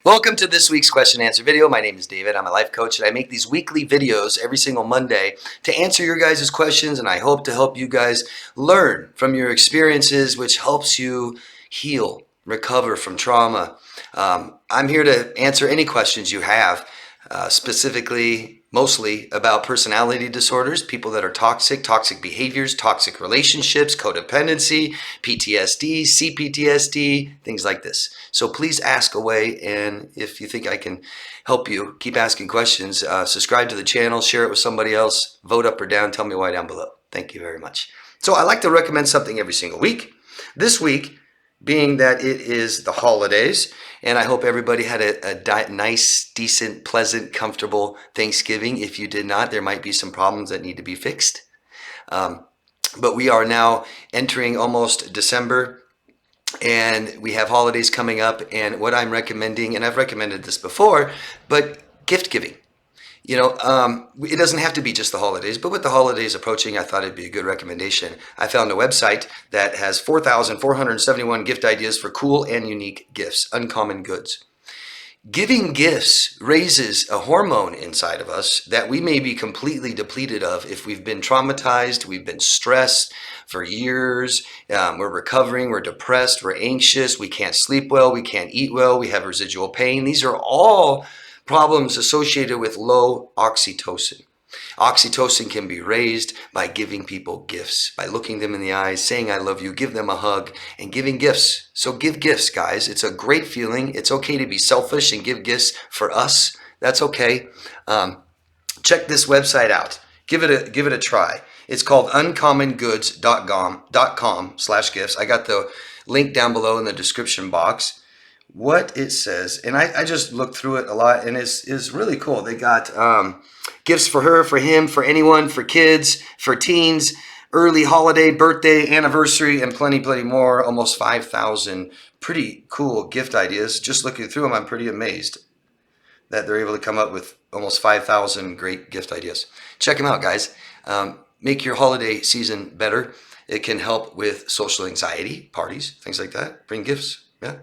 Welcome to this week's question and answer video. My name is David. I'm a life coach and I make these weekly videos every single Monday to answer your guys' questions, and I hope to help you guys learn from your experiences, which helps you heal, recover from trauma. I'm here to answer any questions you have, specifically, mostly about personality disorders, people that are toxic, toxic behaviors, toxic relationships, codependency, PTSD, c-ptsd, things like this. So please ask away, and if you think I can help you, keep asking questions. Subscribe to the channel, share it with somebody else, vote up or down, tell me why down below. Thank you very much. So I like to recommend something every single week. This week, being that it is the holidays, and I hope everybody had a nice, decent, pleasant, comfortable Thanksgiving. If you did not, there might be some problems that need to be fixed. But we are now entering almost December, and we have holidays coming up, and what I'm recommending, and I've recommended this before, but gift giving. You know, it doesn't have to be just the holidays, but with the holidays approaching, I thought it'd be a good recommendation. I found a website that has 4,471 gift ideas for cool and unique gifts, uncommon goods. Giving gifts raises a hormone inside of us that we may be completely depleted of if we've been traumatized, we've been stressed for years, we're recovering, we're depressed, we're anxious, we can't sleep well, we can't eat well, we have residual pain. These are all problems associated with low oxytocin. Oxytocin can be raised by giving people gifts, by looking them in the eyes, saying I love you, give them a hug, and giving gifts. So give gifts, guys. It's a great feeling. It's okay to be selfish and give gifts for us. That's okay. Check this website out. Give it a try. It's called uncommongoods.com/gifts. I got the link down below in the description box. What it says, and I just looked through it a lot, and it's really cool. They got gifts for her, for him, for anyone, for kids, for teens, early holiday, birthday, anniversary, and plenty more. Almost 5,000 pretty cool gift ideas. Just looking through them, I'm pretty amazed that they're able to come up with almost 5,000 great gift ideas. Check them out, guys. Make your holiday season better. It can help with social anxiety, parties, things like that. Bring gifts, yeah.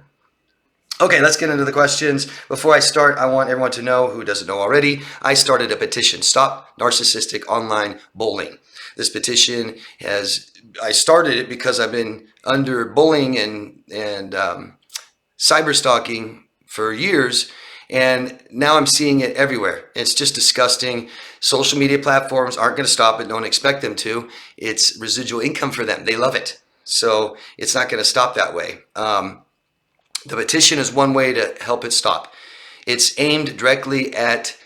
Okay, let's get into the questions. Before I start, I want everyone to know, who doesn't know already, I started a petition, Stop Narcissistic Online Bullying. This petition I started it because I've been under bullying and cyber stalking for years, and now I'm seeing it everywhere. It's just disgusting. Social media platforms aren't going to stop it. Don't expect them to. It's residual income for them. They love it. So it's not going to stop that way. The petition is one way to help it stop. It's aimed directly at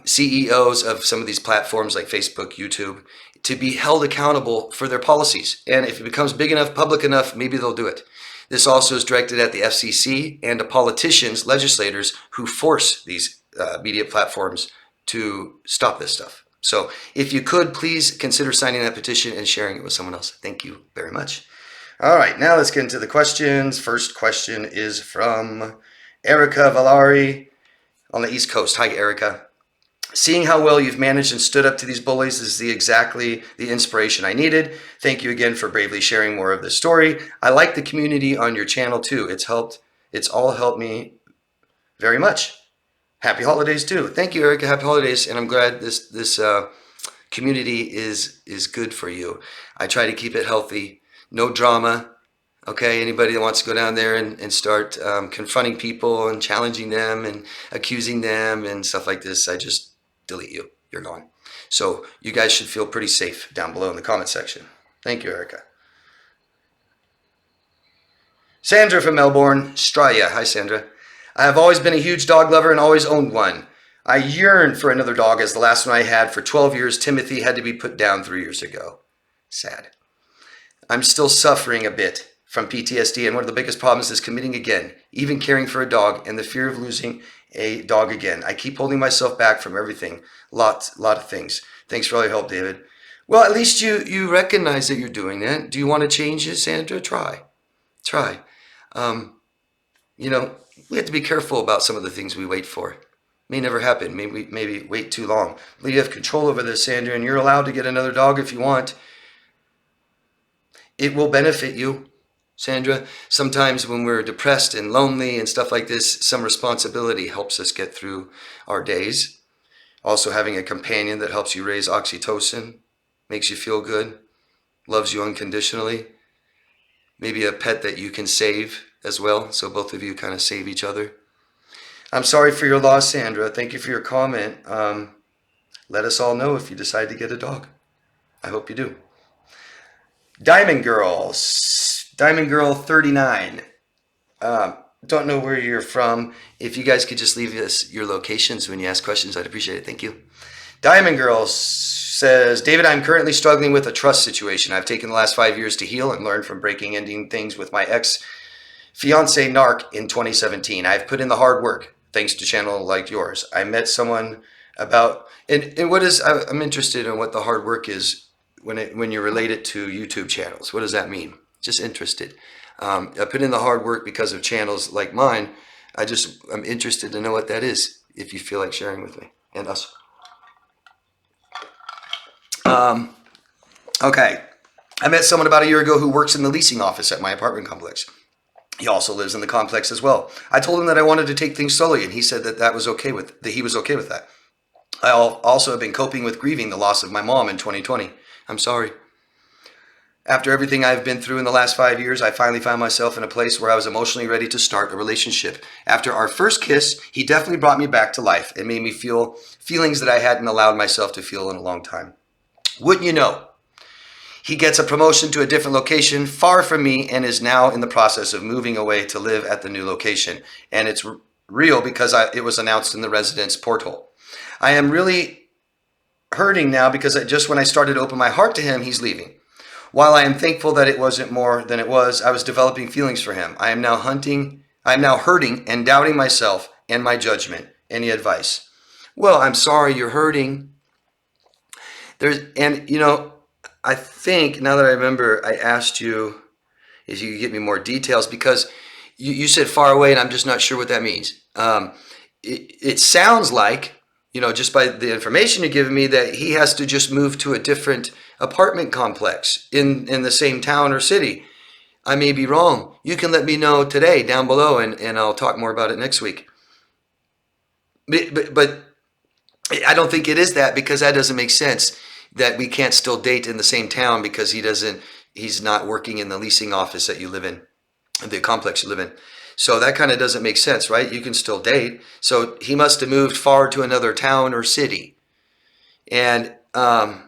CEOs of some of these platforms like Facebook, YouTube, to be held accountable for their policies. And if it becomes big enough, public enough, maybe they'll do it. This also is directed at the FCC and to politicians, legislators who force these media platforms to stop this stuff. So if you could, please consider signing that petition and sharing it with someone else. Thank you very much. All right, now let's get into the questions. First question is from Erica Valari on the East Coast. Hi, Erica. Seeing how well you've managed and stood up to these bullies is exactly the inspiration I needed. Thank you again for bravely sharing more of this story. I like the community on your channel too. It's all helped me very much. Happy holidays too. Thank you, Erica. Happy holidays, and I'm glad this community is good for you. I try to keep it healthy. No drama, okay? Anybody that wants to go down there and start confronting people and challenging them and accusing them and stuff like this, I just delete you. You're gone. So you guys should feel pretty safe down below in the comment section. Thank you, Erica. Sandra from Melbourne, Australia. Hi, Sandra. I have always been a huge dog lover and always owned one. I yearn for another dog, as the last one I had for 12 years, Timothy, had to be put down 3 years ago. Sad. I'm still suffering a bit from PTSD, and one of the biggest problems is committing again, even caring for a dog, and the fear of losing a dog again. I keep holding myself back from everything, lot of things. Thanks for all your help, David. Well, at least you recognize that you're doing that. Do you want to change it, Sandra? Try. You know, we have to be careful about some of the things we wait for. It may never happen. Maybe wait too long. But you have control over this, Sandra, and you're allowed to get another dog if you want. It will benefit you. Sandra. Sometimes when we're depressed and lonely and stuff like this, some responsibility helps us get through our days. Also, having a companion that helps you raise oxytocin, makes you feel good, loves you unconditionally. Maybe a pet that you can save as well, so both of you kind of save each other. I'm sorry for your loss, Sandra. Thank you for your comment. Let us all know if you decide to get a dog. I hope you do. Diamond Girls. Diamond Girl 39. Don't know where you're from. If you guys could just leave us your locations when you ask questions, I'd appreciate it. Thank you. Diamond Girls says, David, I'm currently struggling with a trust situation. I've taken the last 5 years to heal and learn from breaking ending things with my ex-fiance Narc in 2017. I've put in the hard work, thanks to channel like yours. I met someone about, and what is, I'm interested in what the hard work is when you relate it to YouTube channels. What does that mean? Just interested. I put in the hard work because of channels like mine. I'm interested to know what that is, if you feel like sharing with me and us. Okay. I met someone about a year ago who works in the leasing office at my apartment complex. He also lives in the complex as well. I told him that I wanted to take things slowly, and he said that he was okay with that. I also have been coping with grieving the loss of my mom in 2020. I'm sorry. After everything I've been through in the last 5 years, I finally found myself in a place where I was emotionally ready to start a relationship. After our first kiss, he definitely brought me back to life and made me feel feelings that I hadn't allowed myself to feel in a long time. Wouldn't you know? He gets a promotion to a different location far from me and is now in the process of moving away to live at the new location. And it's real because it was announced in the residence portal. I am really hurting now because just when I started to open my heart to him, he's leaving. While I am thankful that it wasn't more than it was, I was developing feelings for him. I am now hurting and doubting myself and my judgment. Any advice? Well, I'm sorry you're hurting. I think now that I remember, I asked you if you could give me more details because you said far away and I'm just not sure what that means. It sounds like, just by the information you're giving me, that he has to just move to a different apartment complex in the same town or city. I may be wrong. You can let me know today down below and I'll talk more about it next week. But I don't think it is that, because that doesn't make sense, that we can't still date in the same town because he's not working in the leasing office that you live in, the complex you live in. So that kind of doesn't make sense, right? You can still date. So he must have moved far to another town or city. And I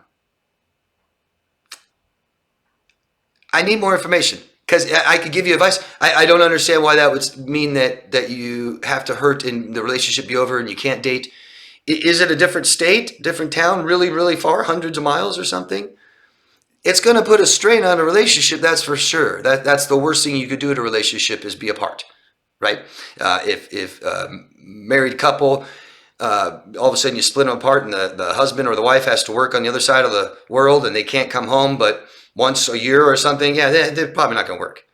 need more information because I could give you advice. I don't understand why that would mean that you have to hurt and the relationship be over and you can't date. Is it a different state, different town, really, really far, hundreds of miles or something? It's going to put a strain on a relationship, that's for sure. That's the worst thing you could do in a relationship, is be apart, right? If married couple, all of a sudden you split them apart and the husband or the wife has to work on the other side of the world and they can't come home but once a year or something, yeah, they're probably not going to work.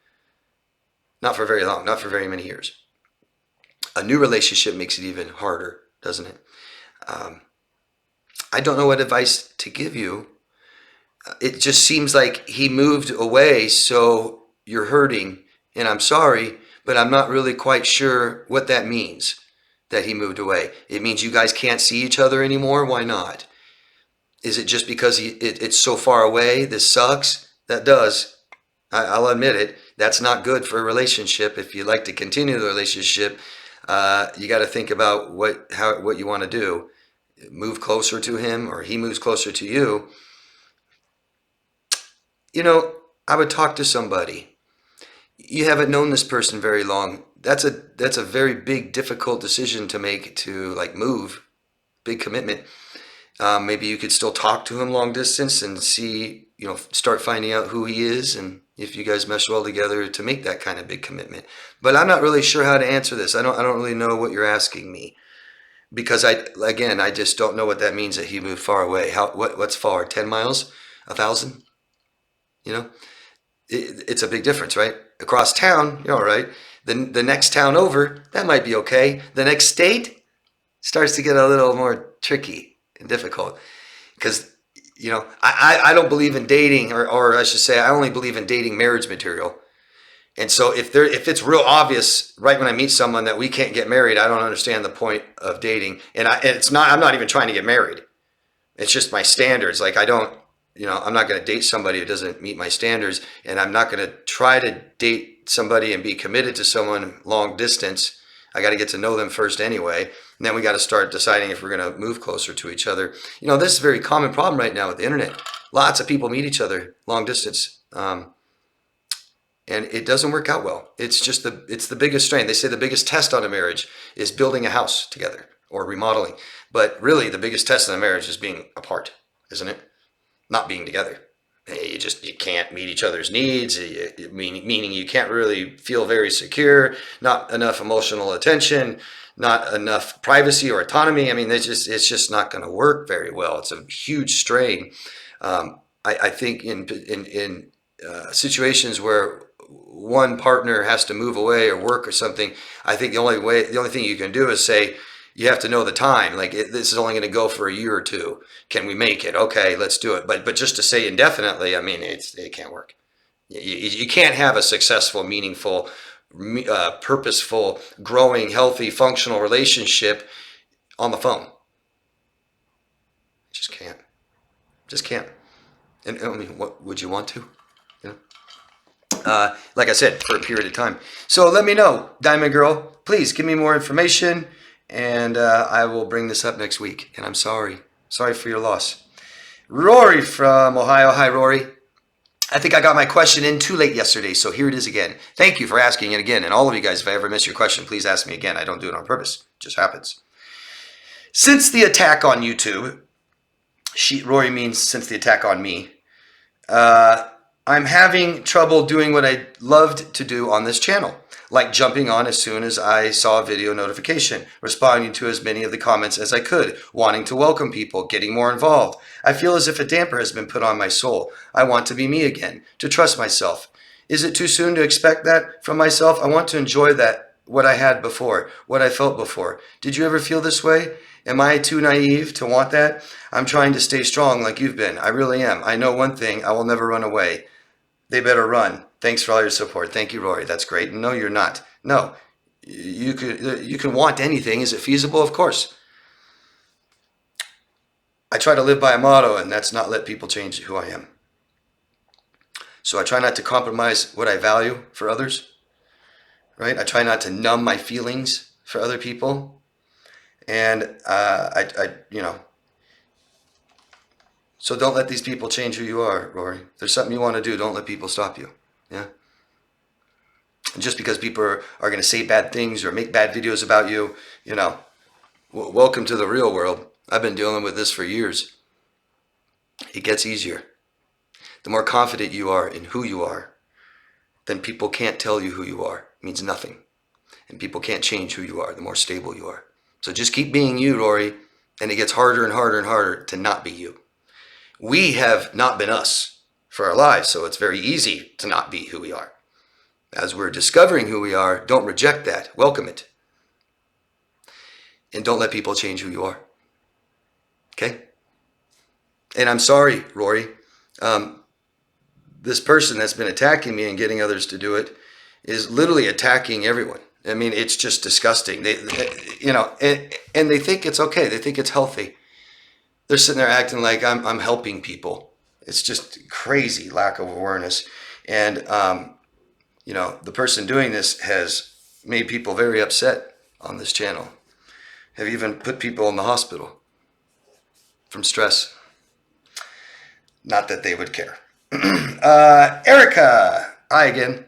Not for very long, not for very many years. A new relationship makes it even harder, doesn't it? I don't know what advice to give you. It just seems like he moved away, so you're hurting, and I'm sorry, but I'm not really quite sure what that means, that he moved away. It means you guys can't see each other anymore? Why not? Is it just because it's so far away? This sucks? That does. I'll admit it. That's not good for a relationship. If you'd like to continue the relationship, you got to think about what you want to do. Move closer to him, or he moves closer to you. I would talk to somebody. You haven't known this person very long. That's a very big, difficult decision to make, to move. Big commitment. Maybe you could still talk to him long distance and see, start finding out who he is and if you guys mesh well together to make that kind of big commitment. But I'm not really sure how to answer this. I don't really know what you're asking me, because I just don't know what that means, that he moved far away. What's far? 10 miles? 1,000? It's a big difference, right? Across town, you're all right. The next town over, that might be okay. The next state starts to get a little more tricky and difficult, because I don't believe in dating, or I should say I only believe in dating marriage material. And so if it's real obvious right when I meet someone that we can't get married, I don't understand the point of dating. And I'm not even trying to get married. It's just my standards. Like I don't, I'm not going to date somebody who doesn't meet my standards, and I'm not going to try to date somebody and be committed to someone long distance. I got to get to know them first anyway. And then we got to start deciding if we're going to move closer to each other. This is a very common problem right now with the internet. Lots of people meet each other long distance. And it doesn't work out well. It's the biggest strain. They say the biggest test on a marriage is building a house together or remodeling. But really the biggest test on a marriage is being apart, isn't it? Not being together. You can't meet each other's needs, meaning you can't really feel very secure, not enough emotional attention, not enough privacy or autonomy. I mean, it's just not going to work very well. It's a huge strain. I think in situations where one partner has to move away or work or something, I think the only thing you can do is say, you have to know the time. Like this is only going to go for a year or two. Can we make it? Okay, let's do it. But just to say indefinitely, I mean, it can't work. You can't have a successful, meaningful, purposeful, growing, healthy, functional relationship on the phone. Just can't. Just can't. And I mean, what would you want to? Like I said, for a period of time. So let me know, Diamond Girl. Please give me more information, and I will bring this up next week. And I'm sorry. Sorry for your loss. Rory from Ohio. Hi, Rory. I think I got my question in too late yesterday, so here it is again. Thank you for asking it again. And all of you guys, if I ever miss your question, please ask me again. I don't do it on purpose. It just happens. Since the attack on YouTube, Rory means since the attack on me, I'm having trouble doing what I loved to do on this channel, like jumping on as soon as I saw a video notification, responding to as many of the comments as I could, wanting to welcome people, getting more involved. I feel as if a damper has been put on my soul. I want to be me again, to trust myself. Is it too soon to expect that from myself? I want to enjoy what I had before, what I felt before. Did you ever feel this way? Am I too naive to want that? I'm trying to stay strong like you've been. I really am. I know one thing, I will never run away. They better run. Thanks for all your support. Thank you, Rory. That's great. No, you're not. No, you can want anything. Is it feasible? Of course. I try to live by a motto, and that's not let people change who I am. So I try not to compromise what I value for others, right? I try not to numb my feelings for other people. And so don't let these people change who you are, Rory. If there's something you want to do, don't let people stop you. Yeah. And just because people are going to say bad things or make bad videos about you, welcome to the real world. I've been dealing with this for years. It gets easier. The more confident you are in who you are, then people can't tell you who you are. It means nothing. And people can't change who you are, the more stable you are. So just keep being you, Rory, and it gets harder and harder and harder to not be you. We have not been us for our lives, so it's very easy to not be who we are. As we're discovering who we are, don't reject that. Welcome it. And don't let people change who you are. Okay? And I'm sorry, Rory. This person that's been attacking me and getting others to do it is literally attacking everyone. I mean, it's just disgusting. And they think it's okay. They think it's healthy. They're sitting there acting like I'm helping people. It's just crazy lack of awareness. And, the person doing this has made people very upset on this channel. Have even put people in the hospital from stress. Not that they would care. Erica. Hi again.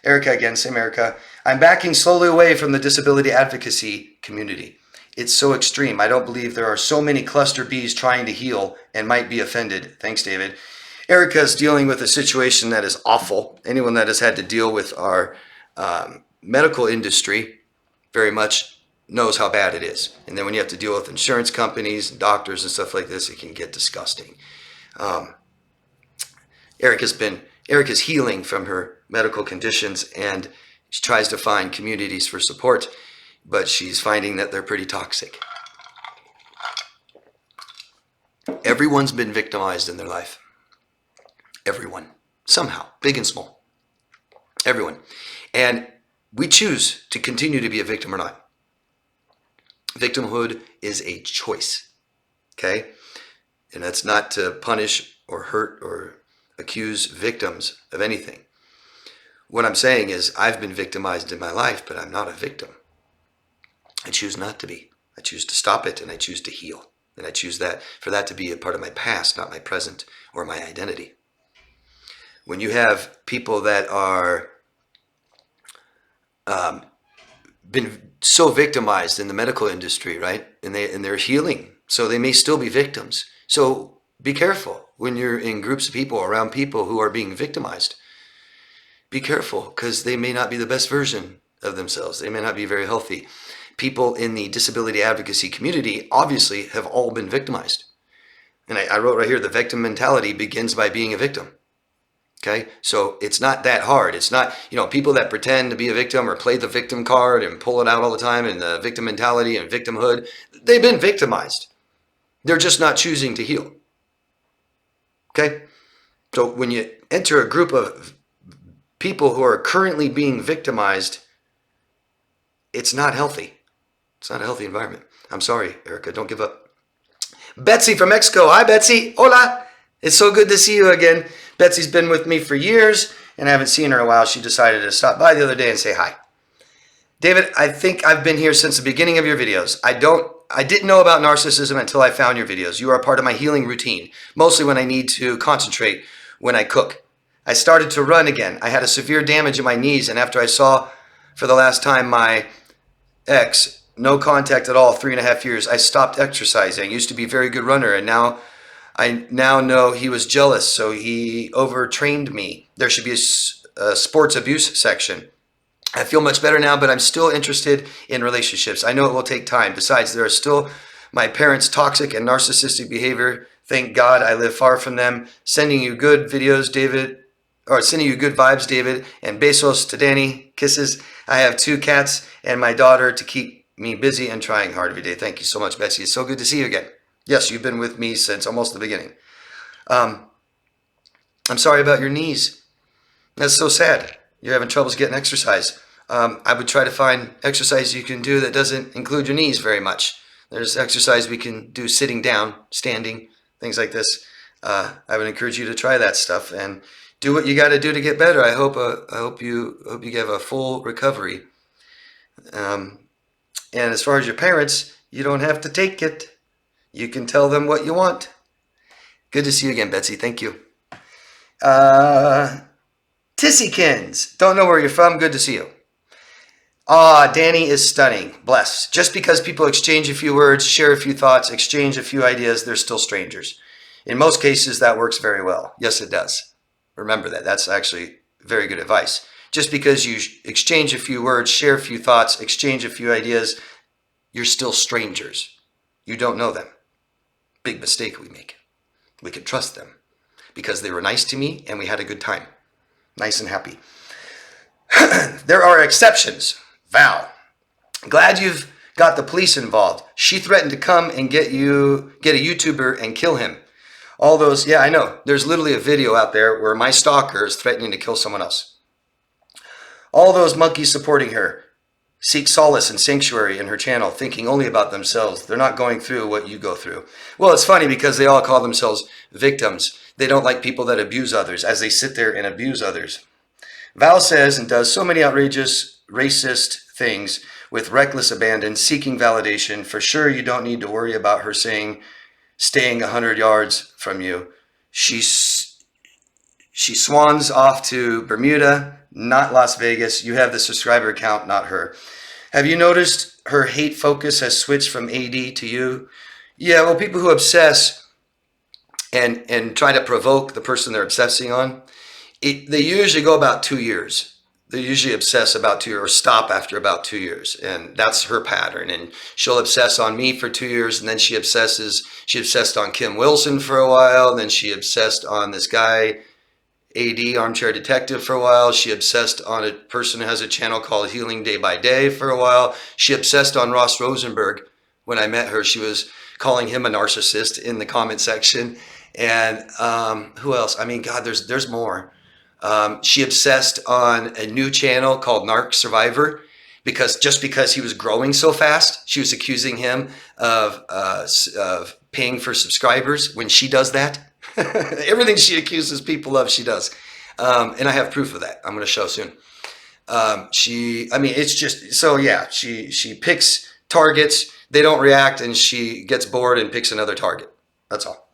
Erica again. Same Erica. I'm backing slowly away from the disability advocacy community. It's so extreme. I don't believe there are so many cluster Bs trying to heal and might be offended. Thanks, David. Erica's dealing with a situation that is awful. Anyone that has had to deal with our medical industry very much knows how bad it is. And then when you have to deal with insurance companies and doctors and stuff like this, it can get disgusting. Erica's healing from her medical conditions, and she tries to find communities for support, but she's finding that they're pretty toxic. Everyone's been victimized in their life. Everyone. Somehow. Big and small. Everyone. And we choose to continue to be a victim or not. Victimhood is a choice. Okay? And that's not to punish or hurt or accuse victims of anything. What I'm saying is I've been victimized in my life, but I'm not a victim. I choose not to be. I choose to stop it, and I choose to heal. And I choose that for that to be a part of my past, not my present or my identity. When you have people that are been so victimized in the medical industry, right? And they're healing, so they may still be victims. So be careful when you're in groups of people, around people who are being victimized. Be careful, because they may not be the best version of themselves. They may not be very healthy. People in the disability advocacy community obviously have all been victimized. And I wrote right here, the victim mentality begins by being a victim. Okay, so it's not that hard. It's not, people that pretend to be a victim or play the victim card and pull it out all the time, and the victim mentality and victimhood, they've been victimized. They're just not choosing to heal. Okay, so when you enter a group of people who are currently being victimized, it's not healthy. It's not a healthy environment. I'm sorry, Erica, don't give up. Betsy from Mexico. Hi, Betsy. Hola. It's so good to see you again. Betsy's been with me for years, and I haven't seen her in a while. She decided to stop by the other day and say hi. David, I think I've been here since the beginning of your videos. I didn't know about narcissism until I found your videos. You are a part of my healing routine, mostly when I need to concentrate when I cook. I started to run again. I had a severe damage in my knees, and after I saw for the last time my ex, no contact at all, 3.5 years, I stopped exercising. I used to be a very good runner, and I now know he was jealous, so he overtrained me. There should be a sports abuse section. I feel much better now, but I'm still interested in relationships. I know it will take time. Besides, there are still my parents' toxic and narcissistic behavior. Thank God I live far from them. Sending you good videos, David, or sending you good vibes, David, and besos to Danny. Kisses. I have 2 cats and my daughter to keep me busy and trying hard every day. Thank you so much, Betsy. It's so good to see you again. Yes, you've been with me since almost the beginning. I'm sorry about your knees. That's so sad. You're having troubles getting exercise. I would try to find exercise you can do that doesn't include your knees very much. There's exercise we can do sitting down, standing, things like this. I would encourage you to try that stuff and do what you got to do to get better. I hope you have a full recovery. And as far as your parents, you don't have to take it. You can tell them what you want. Good to see you again, Betsy. Thank you. Tissykins. Don't know where you're from. Good to see you. Danny is stunning. Bless. Just because people exchange a few words, share a few thoughts, exchange a few ideas, they're still strangers. In most cases, that works very well. Yes, it does. Remember that. That's actually very good advice. Just because you exchange a few words, share a few thoughts, exchange a few ideas, you're still strangers. You don't know them. Big mistake we make. We can trust them because they were nice to me and we had a good time. Nice and happy. There are exceptions. Val. Glad you've got the police involved. She threatened to come and get a YouTuber and kill him. All those, yeah, I know. There's literally a video out there where my stalker is threatening to kill someone else. All those monkeys supporting her seek solace and sanctuary in her channel, thinking only about themselves. They're not going through what you go through. Well, it's funny because they all call themselves victims. They don't like people that abuse others as they sit there and abuse others. Val says and does so many outrageous, racist things with reckless abandon, seeking validation. For sure, you don't need to worry about her staying 100 yards from you. She swans off to Bermuda, not Las Vegas. You have the subscriber count, not her. Have you noticed her hate focus has switched from AD to you? Yeah, well, people who obsess and try to provoke the person they're obsessing on, they usually go about 2 years. They usually obsess about 2 years or stop after about 2 years. And that's her pattern. And she'll obsess on me for 2 years. And then she obsessed on Kim Wilson for a while. And then she obsessed on this guy, AD, Armchair Detective, for a while. She obsessed on a person who has a channel called Healing Day by Day for a while. She obsessed on Ross Rosenberg. When I met her, she was calling him a narcissist in the comment section. And who else? I mean, God, there's more. She obsessed on a new channel called Narc Survivor because he was growing so fast, she was accusing him of paying for subscribers when she does that. Everything she accuses people of, she does. And I have proof of that. I'm going to show soon. It's just, so yeah, she picks targets, they don't react, and she gets bored and picks another target. That's all.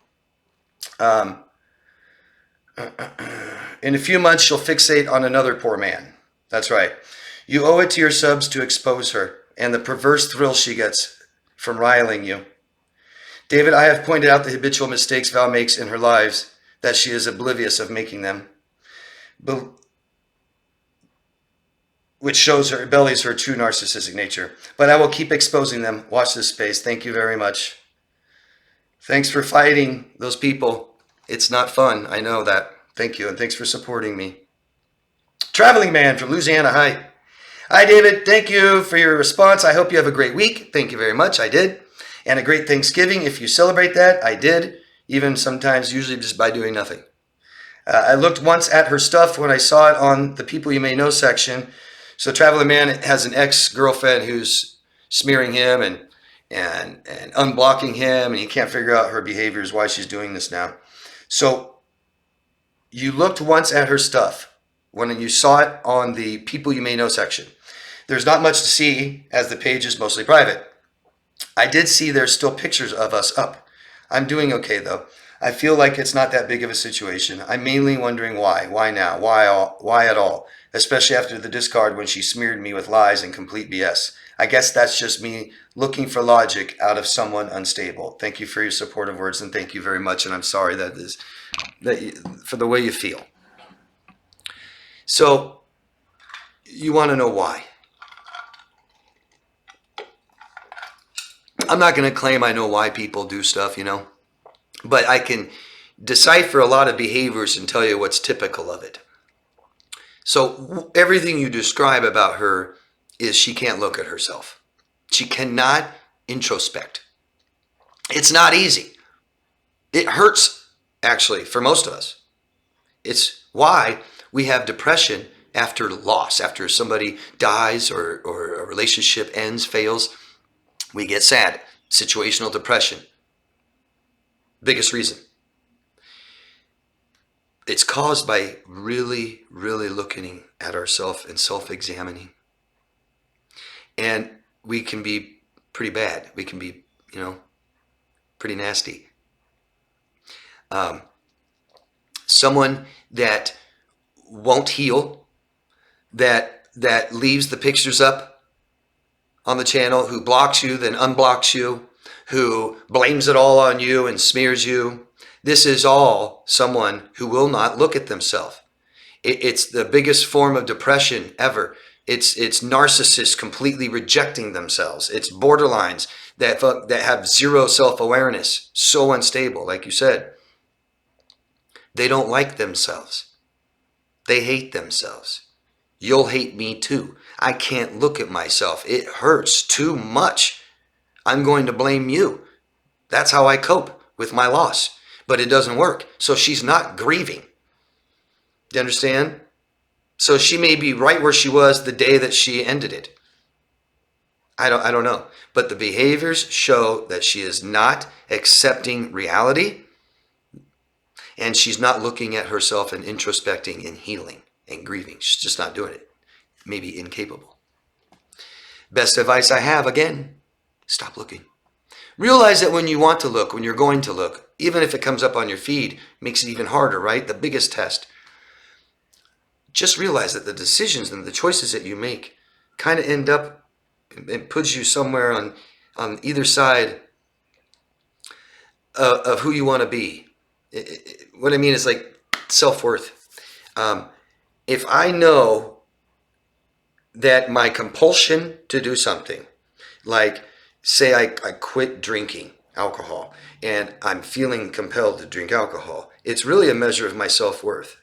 In a few months, she'll fixate on another poor man. That's right. You owe it to your subs to expose her and the perverse thrill she gets from riling you. David, I have pointed out the habitual mistakes Val makes in her lives, that she is oblivious of making them, which bellies her true narcissistic nature. But I will keep exposing them. Watch this space. Thank you very much. Thanks for fighting those people. It's not fun. I know that. Thank you. And thanks for supporting me. Traveling Man from Louisiana. Hi. Hi, David. Thank you for your response. I hope you have a great week. Thank you very much. I did. And a great Thanksgiving. If you celebrate that, I did. Even sometimes, usually just by doing nothing. I looked once at her stuff when I saw it on the People You May Know section. So Traveling Man has an ex-girlfriend who's smearing him and unblocking him, and he can't figure out her behaviors, why she's doing this now. So you looked once at her stuff when you saw it on the People You May Know section. There's not much to see, as the page is mostly private. I did see there's still pictures of us up. I'm doing okay, though. I feel like it's not that big of a situation. I'm mainly wondering why. Why now? Why at all? Especially after the discard when she smeared me with lies and complete BS. I guess that's just me looking for logic out of someone unstable. Thank you for your supportive words, and thank you very much. And I'm sorry for the way you feel. So you want to know why. I'm not going to claim I know why people do stuff, but I can decipher a lot of behaviors and tell you what's typical of it. So everything you describe about her is she can't look at herself. She cannot introspect. It's not easy. It hurts, actually, for most of us. It's why we have depression after loss, after somebody dies or a relationship ends, fails. We get sad. Situational depression. Biggest reason. It's caused by really, really looking at ourselves and self-examining. And we can be pretty bad. We can be, pretty nasty. Someone that won't heal, that leaves the pictures up on the channel, who blocks you, then unblocks you, who blames it all on you and smears you. This is all someone who will not look at themselves. It's the biggest form of depression ever. It's narcissists completely rejecting themselves. It's borderlines that have zero self-awareness, so unstable, like you said. They don't like themselves. They hate themselves. You'll hate me too. I can't look at myself. It hurts too much. I'm going to blame you. That's how I cope with my loss. But it doesn't work. So she's not grieving. Do you understand? So she may be right where she was the day that she ended it. I don't know. But the behaviors show that she is not accepting reality. And she's not looking at herself and introspecting and healing and grieving. She's just not doing it. Maybe incapable. Best advice I have, again, stop looking. Realize that when you want to look, when you're going to look, even if it comes up on your feed, makes it even harder, right? The biggest test. Just realize that the decisions and the choices that you make kind of end up and puts you somewhere on either side of who you want to be. What I mean is like self-worth. If I know that my compulsion to do something, like say I quit drinking alcohol and I'm feeling compelled to drink alcohol, it's really a measure of my self-worth.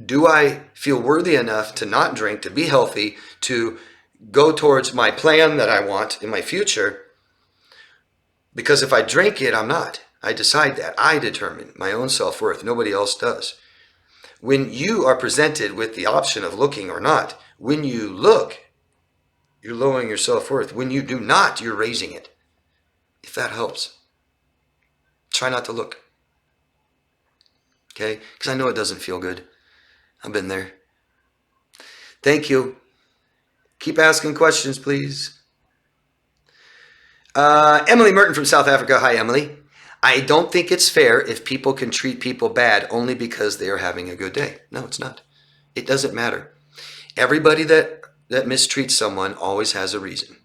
Do I feel worthy enough to not drink, to be healthy, to go towards my plan that I want in my future? Because if I drink it, I'm not. I decide that. I determine my own self-worth. Nobody else does. When you are presented with the option of looking or not, when you look, you're lowering your self-worth. When you do not, you're raising it. If that helps, try not to look. Okay? Because I know it doesn't feel good. I've been there. Thank you. Keep asking questions, please. Emily Merton from South Africa. Hi, Emily. I don't think it's fair if people can treat people bad only because they are having a good day. No, it's not. It doesn't matter. Everybody that mistreats someone always has a reason.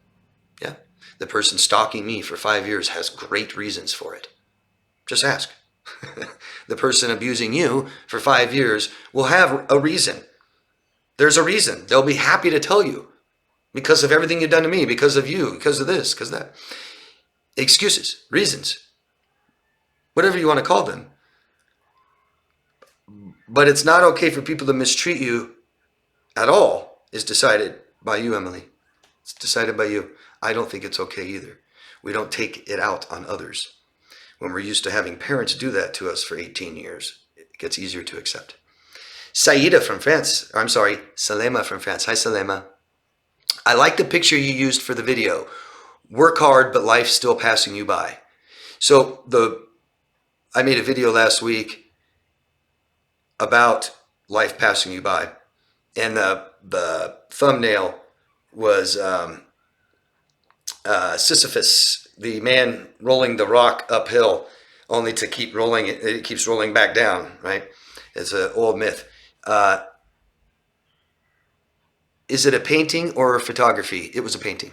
Yeah. The person stalking me for 5 years has great reasons for it. Just ask. The person abusing you for 5 years will have a reason. There's a reason. They'll be happy to tell you because of everything you've done to me, because of you, because of this, because of that. Excuses, reasons, whatever you want to call them. But it's not okay for people to mistreat you at all. Is decided by you, Emily. It's decided by you. I don't think it's okay either. We don't take it out on others. When we're used to having parents do that to us for 18 years, it gets easier to accept. Saida from France. I'm sorry, Salema from France. Hi, Salema. I like the picture you used for the video. Work hard, but life's still passing you by. So I made a video last week about life passing you by. And the thumbnail was Sisyphus, the man rolling the rock uphill, only to keep rolling it. It keeps rolling back down, right? It's an old myth. Is it a painting or a photography? It was a painting.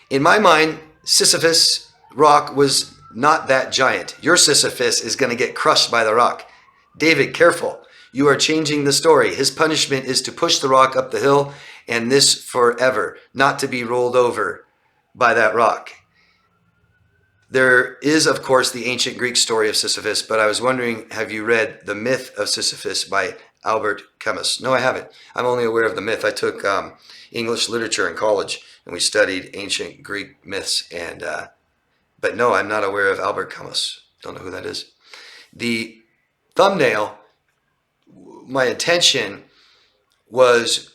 In my mind, Sisyphus rock was not that giant. Your Sisyphus is going to get crushed by the rock. David, careful. You are changing the story. His punishment is to push the rock up the hill, and this forever, not to be rolled over by that rock. There is, of course, the ancient Greek story of Sisyphus, but I was wondering, have you read The Myth of Sisyphus by Albert Camus? No, I haven't. I'm only aware of the myth. I took English literature in college, and we studied ancient Greek myths. But no, I'm not aware of Albert Camus. Don't know who that is. The thumbnail, my intention was,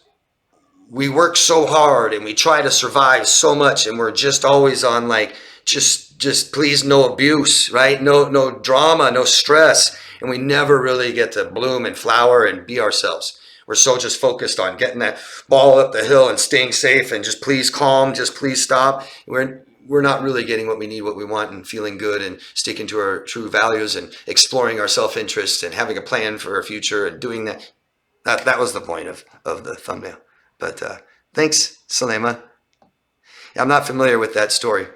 we work so hard and we try to survive so much, and we're just always on like, just please, no abuse, right? No drama, no stress. And we never really get to bloom and flower and be ourselves. We're so just focused on getting that ball up the hill and staying safe and just please calm, just please stop. We're not really getting what we need, what we want, and feeling good and sticking to our true values and exploring our self-interest and having a plan for our future and doing that. That was the point of the thumbnail. But thanks, Salema. I'm not familiar with that story.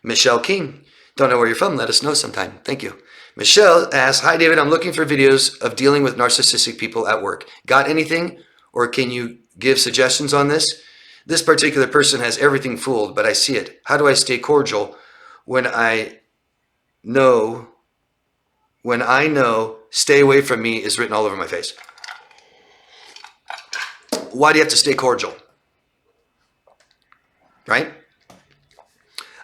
Michelle King. Don't know where you're from. Let us know sometime. Thank you. Michelle asks, hi, David. I'm looking for videos of dealing with narcissistic people at work. Got anything? Or can you give suggestions on this? This particular person has everything fooled, but I see it. How do I stay cordial when I know stay away from me is written all over my face? Why do you have to stay cordial? Right?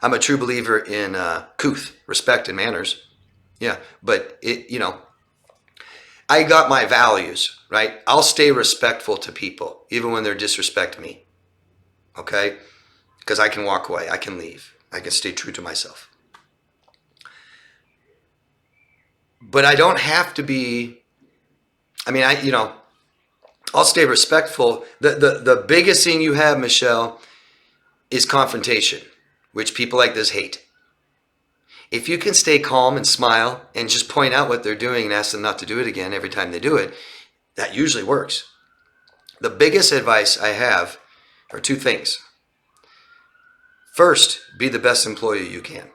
I'm a true believer in couth, respect and manners. Yeah, but I got my values, right? I'll stay respectful to people, even when they're disrespect me. Okay? Because I can walk away. I can leave. I can stay true to myself. But I don't have to be, I'll stay respectful. The biggest thing you have, Michelle, is confrontation, which people like this hate. If you can stay calm and smile and just point out what they're doing and ask them not to do it again every time they do it, that usually works. The biggest advice I have are two things. First, be the best employee you can.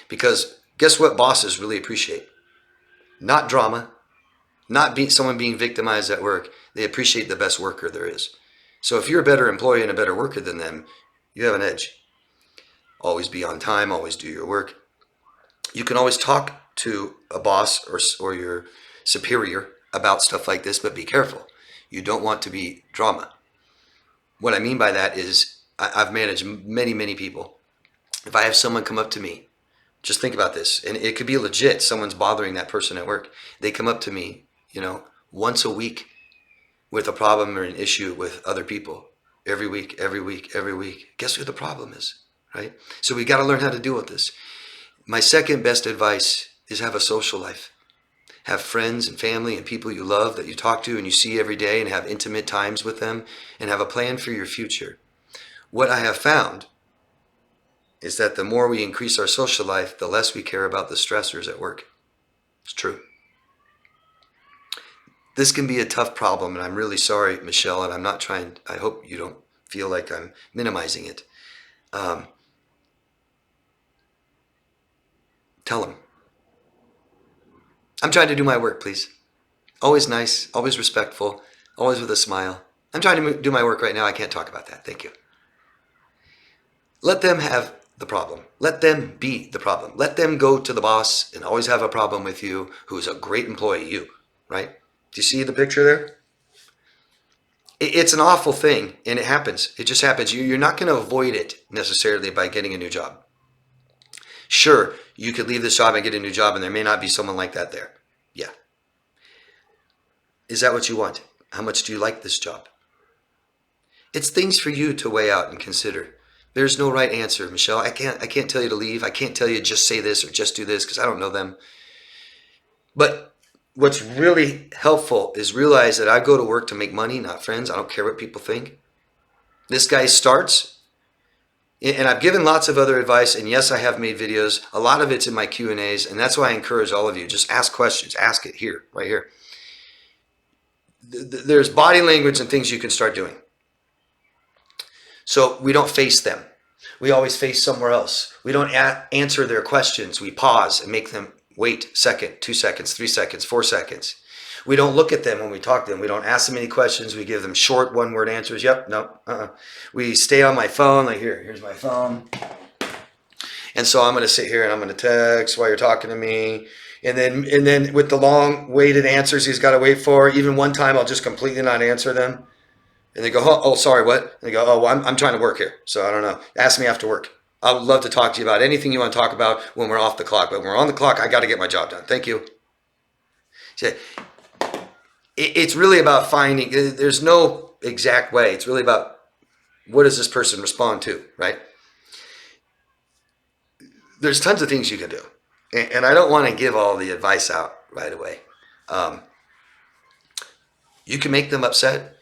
Because guess what bosses really appreciate? Not drama, not someone being victimized at work. They appreciate the best worker there is. So if you're a better employee and a better worker than them, you have an edge. Always be on time, always do your work. You can always talk to a boss or your superior about stuff like this, but be careful. You don't want to be drama. What I mean by that is I've managed many, many people. If I have someone come up to me, Just think about this. And it could be legit. Someone's bothering that person at work. They come up to me, once a week with a problem or an issue with other people. Every week, every week, every week. Guess what the problem is, right? So we got to learn how to deal with this. My second best advice is have a social life. Have friends and family and people you love that you talk to and you see every day, and have intimate times with them, and have a plan for your future. What I have found is that the more we increase our social life, the less we care about the stressors at work. It's true. This can be a tough problem, and I'm really sorry, Michelle, and I hope you don't feel like I'm minimizing it. Tell them. I'm trying to do my work, please. Always nice, always respectful, always with a smile. I'm trying to do my work right now. I can't talk about that. Thank you. Let them have the problem. Let them be the problem. Let them go to the boss and always have a problem with you, who's a great employee, you, right? Do you see the picture there? It's an awful thing, and it happens. It just happens. You're not going to avoid it necessarily by getting a new job. Sure, you could leave this job and get a new job, and there may not be someone like that there. Yeah. Is that what you want? How much do you like this job? It's things for you to weigh out and consider. There's no right answer, Michelle. I can't tell you to leave. I can't tell you just say this or just do this, because I don't know them. But what's really helpful is realize that I go to work to make money, not friends. I don't care what people think. This guy starts. And I've given lots of other advice, and yes, I have made videos. A lot of it's in my Q&As, and that's why I encourage all of you. Just ask questions. Ask it here, right here. There's body language and things you can start doing. So we don't face them. We always face somewhere else. We don't answer their questions. We pause and make them wait a second, 2 seconds, 3 seconds, 4 seconds. We don't look at them when we talk to them. We don't ask them any questions. We give them short one-word answers. Yep, no, We stay on my phone, like here's my phone. And so I'm going to sit here and I'm going to text while you're talking to me. And then with the long-waited answers he's got to wait for, even one time I'll just completely not answer them. And they go, oh, sorry, what? And they go, oh, well, I'm trying to work here, so I don't know. Ask me after work. I would love to talk to you about anything you want to talk about when we're off the clock. But when we're on the clock, I got to get my job done. Thank you. So, it's really about finding, there's no exact way. It's really about what does this person respond to, right? There's tons of things you can do. And I don't want to give all the advice out right away. You can make them upset.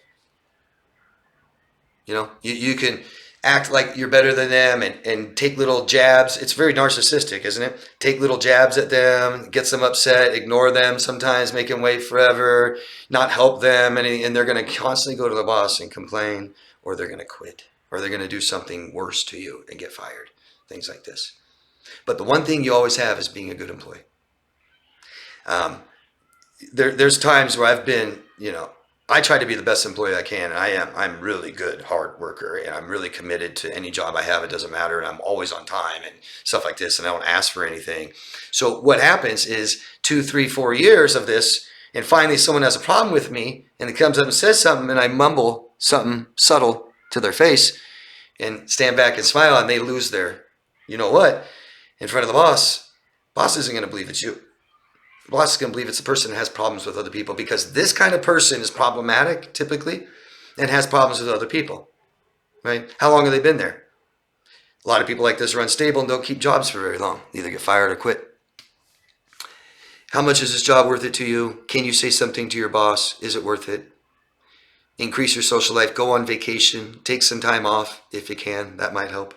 You can act like you're better than them and take little jabs. It's very narcissistic, isn't it? Take little jabs at them, gets them upset, ignore them sometimes, make them wait forever, not help them, and they're going to constantly go to the boss and complain, or they're going to quit, or they're going to do something worse to you and get fired, things like this. But the one thing you always have is being a good employee. There's times where I've been, I try to be the best employee I can, and I'm really good, hard worker, and I'm really committed to any job I have. It doesn't matter, and I'm always on time and stuff like this, and I don't ask for anything. So what happens is 2, 3, 4 years of this, and finally someone has a problem with me, and it comes up and says something, and I mumble something subtle to their face, and stand back and smile, and they lose their, you know what, in front of the boss. Boss isn't going to believe it's you. The boss is going to believe it's the person that has problems with other people, because this kind of person is problematic typically and has problems with other people, right? How long have they been there? A lot of people like this are unstable and don't keep jobs for very long. Either get fired or quit. How much is this job worth it to you? Can you say something to your boss? Is it worth it? Increase your social life. Go on vacation. Take some time off if you can. That might help.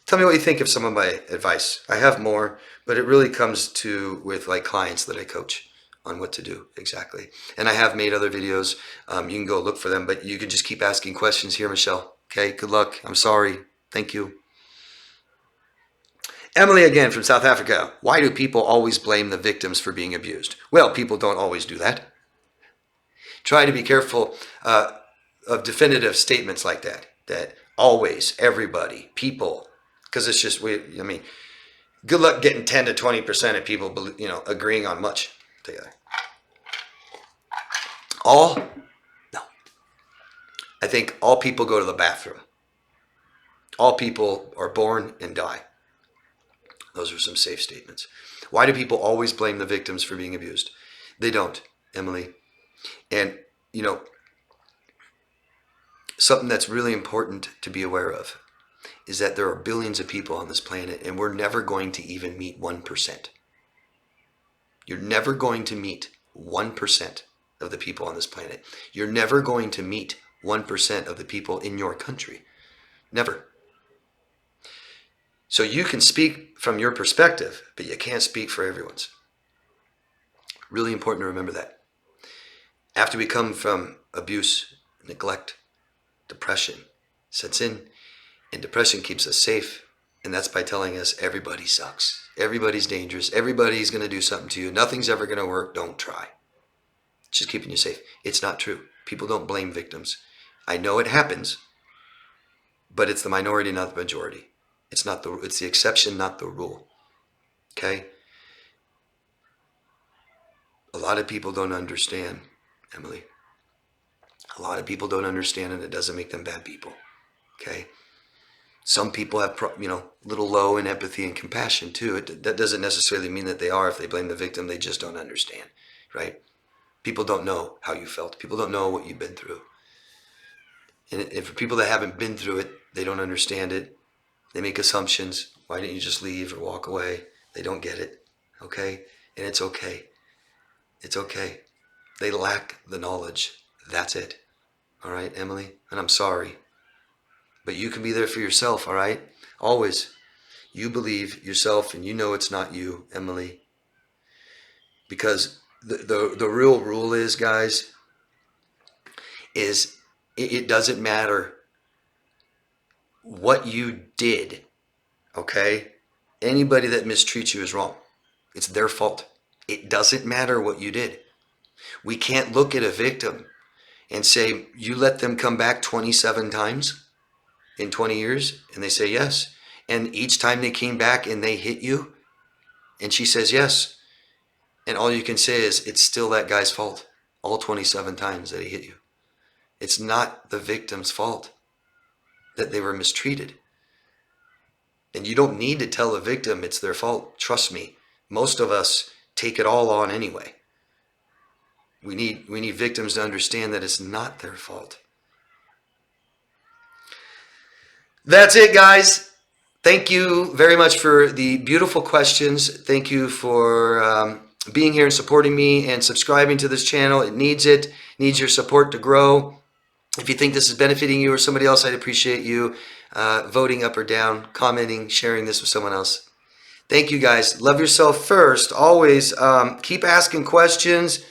Tell me what you think of some of my advice. I have more, but it really comes to with like clients that I coach on what to do exactly. And I have made other videos. You can go look for them, but you can just keep asking questions here, Michelle. Okay, good luck. I'm sorry. Thank you. Emily again from South Africa. Why do people always blame the victims for being abused? Well, people don't always do that. Try to be careful of definitive statements like that. That always, everybody, people, because it's just, good luck getting 10 to 20% of people, agreeing on much together. All? No. I think all people go to the bathroom. All people are born and die. Those are some safe statements. Why do people always blame the victims for being abused? They don't, Emily. And, something that's really important to be aware of is that there are billions of people on this planet, and we're never going to even meet 1%. You're never going to meet 1% of the people on this planet. You're never going to meet 1% of the people in your country. Never. So you can speak from your perspective, but you can't speak for everyone's. Really important to remember that. After we come from abuse, neglect, depression sets in, and depression keeps us safe, and that's by telling us everybody sucks, everybody's dangerous, everybody's going to do something to you, nothing's ever going to work, don't try. It's just keeping you safe. It's not true. People don't blame victims. I know it happens, but it's the minority, not the majority. It's the exception, not the rule. Okay? A lot of people don't understand, Emily. A lot of people don't understand, and it doesn't make them bad people. Okay? Some people have, little low in empathy and compassion too. That doesn't necessarily mean that they are. If they blame the victim, they just don't understand, right? People don't know how you felt. People don't know what you've been through. And for people that haven't been through it, they don't understand it. They make assumptions. Why didn't you just leave or walk away? They don't get it, okay? And it's okay. It's okay. They lack the knowledge. That's it. All right, Emily? And I'm sorry. But you can be there for yourself, all right? Always. You believe yourself, and you know it's not you, Emily. Because the real rule is, guys, is it doesn't matter what you did, okay? Anybody that mistreats you is wrong. It's their fault. It doesn't matter what you did. We can't look at a victim and say, you let them come back 27 times in 20 years? And they say yes. And each time they came back and they hit you, and she says yes. And all you can say is, it's still that guy's fault. All 27 times that he hit you. It's not the victim's fault that they were mistreated. And you don't need to tell the victim it's their fault. Trust me, most of us take it all on anyway. We need victims to understand that it's not their fault. That's it, guys. Thank you very much for the beautiful questions. Thank you for being here and supporting me and subscribing to this channel. It needs it. It needs your support to grow. If you think this is benefiting you or somebody else, I'd appreciate you voting up or down, commenting, sharing this with someone else. Thank you, guys. Love yourself first. Always keep asking questions.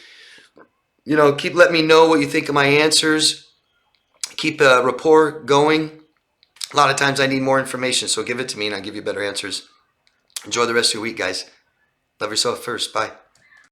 Keep letting me know what you think of my answers. Keep a rapport going. A lot of times I need more information, so give it to me and I'll give you better answers. Enjoy the rest of your week, guys. Love yourself first. Bye.